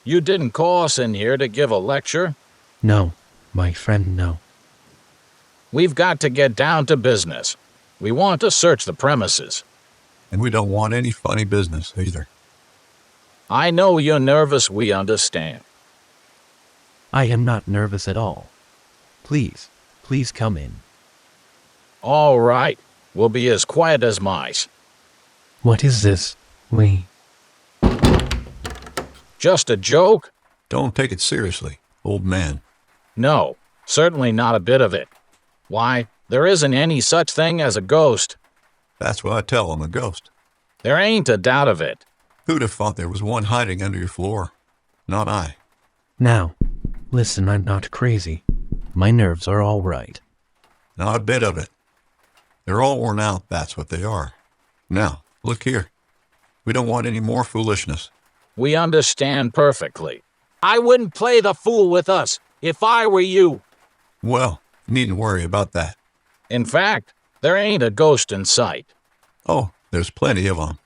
You didn't call us in here to give a lecture? No, my friend, no. We've got to get down to business. We want to search the premises. And we don't want any funny business either. I know you're nervous, we understand. I am not nervous at all. Please come in. All right, we'll be as quiet as mice. What is this? We... Just a joke? Don't take it seriously, old man. No, certainly not a bit of it. Why, there isn't any such thing as a ghost. That's what I tell them, a ghost. There ain't a doubt of it. Who'd have thought there was one hiding under your floor? Not I. Now, listen, I'm not crazy. My nerves are all right. Not a bit of it. They're all worn out, that's what they are. Now, look here. We don't want any more foolishness. We understand perfectly. I wouldn't play the fool with us if I were you. Well, needn't worry about that. In fact, there ain't a ghost in sight. Oh, there's plenty of them.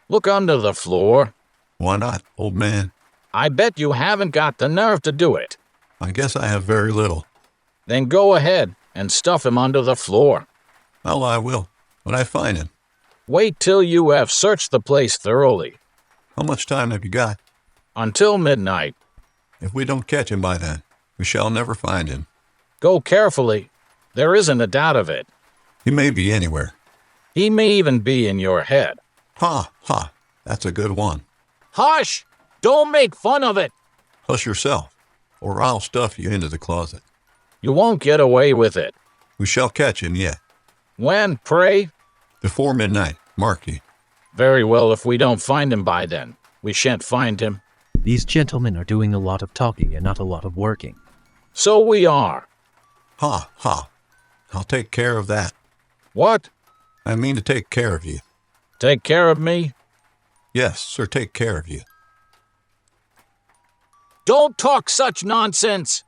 Look under the floor. Why not, old man? I bet you haven't got the nerve to do it. I guess I have very little. Then go ahead and stuff him under the floor. Well, I will, when I find him. Wait till you have searched the place thoroughly. How much time have you got? Until midnight. If we don't catch him by then, we shall never find him. Go carefully. There isn't a doubt of it. He may be anywhere. He may even be in your head. Ha, ha, that's a good one. Hush! Don't make fun of it. Hush yourself, or I'll stuff you into the closet. You won't get away with it. We shall catch him yet. When, pray? Before midnight, mark ye. Very well, if we don't find him by then. We shan't find him. These gentlemen are doing a lot of talking and not a lot of working. So we are. Ha, ha. I'll take care of that. What? I mean to take care of you. Take care of me? Yes, sir, take care of you. Don't talk such nonsense.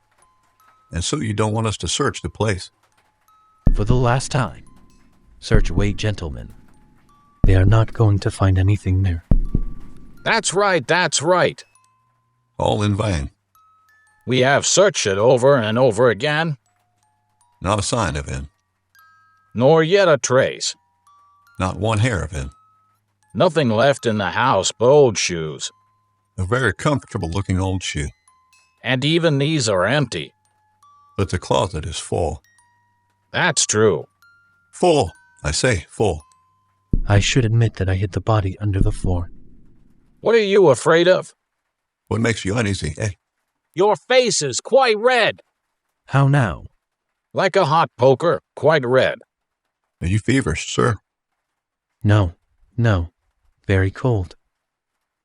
And so you don't want us to search the place? For the last time, search away, gentlemen. They are not going to find anything there. That's right, that's right. All in vain. We have searched it over and over again. Not a sign of him. Nor yet a trace. Not one hair of him. Nothing left in the house but old shoes. A very comfortable-looking old shoe. And even these are empty. But the closet is full. That's true. Full, I say, full. I should admit that I hid the body under the floor. What are you afraid of? What makes you uneasy, eh? Your face is quite red. How now? Like a hot poker, quite red. Are you feverish, sir? No. Very cold.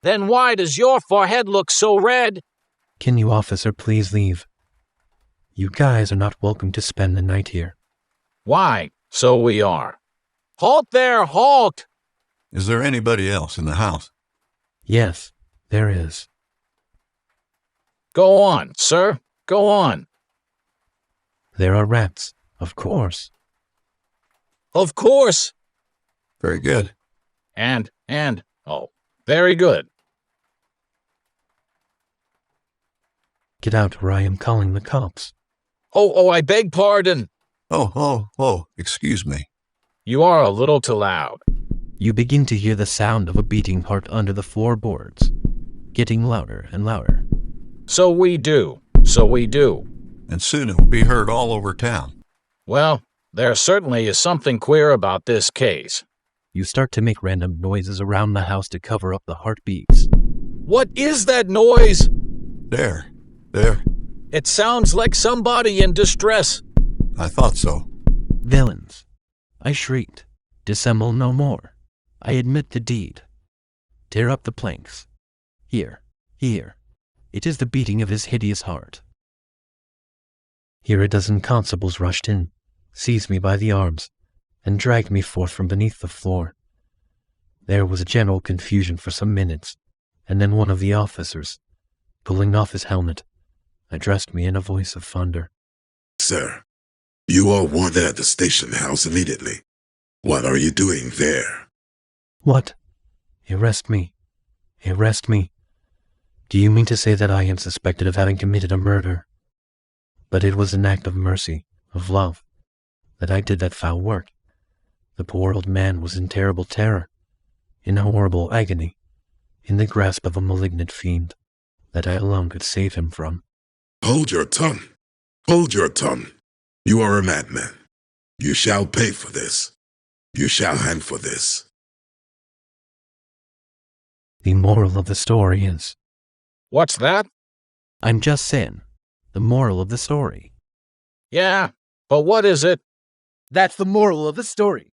Then why does your forehead look so red? Can you, officer, please leave? You guys are not welcome to spend the night here. Why, so we are. Halt there, halt! Is there anybody else in the house? Yes, there is. Go on, sir, go on. There are rats, of course. Of course. Very good. Oh, very good. Get out or I am calling the cops. Oh, I beg pardon. Oh, excuse me. You are a little too loud. You begin to hear the sound of a beating heart under the floorboards, getting louder and louder. So we do. And soon it will be heard all over town. Well, there certainly is something queer about this case. You start to make random noises around the house to cover up the heartbeats. What is that noise? There. It sounds like somebody in distress. I thought so. Villains. I shrieked. Dissemble no more. I admit the deed. Tear up the planks. Here. It is the beating of his hideous heart. Here a dozen constables rushed in, seized me by the arms, and dragged me forth from beneath the floor. There was a general confusion for some minutes, and then one of the officers, pulling off his helmet, addressed me in a voice of thunder. Sir, you are wanted at the station house immediately. What are you doing there? What? Arrest me. Do you mean to say that I am suspected of having committed a murder? But it was an act of mercy, of love, that I did that foul work. The poor old man was in terrible terror, in horrible agony, in the grasp of a malignant fiend that I alone could save him from. Hold your tongue. Hold your tongue. You are a madman. You shall pay for this. You shall hang for this. The moral of the story is, What's that? I'm just saying, the moral of the story. Yeah, but what is it? That's the moral of the story.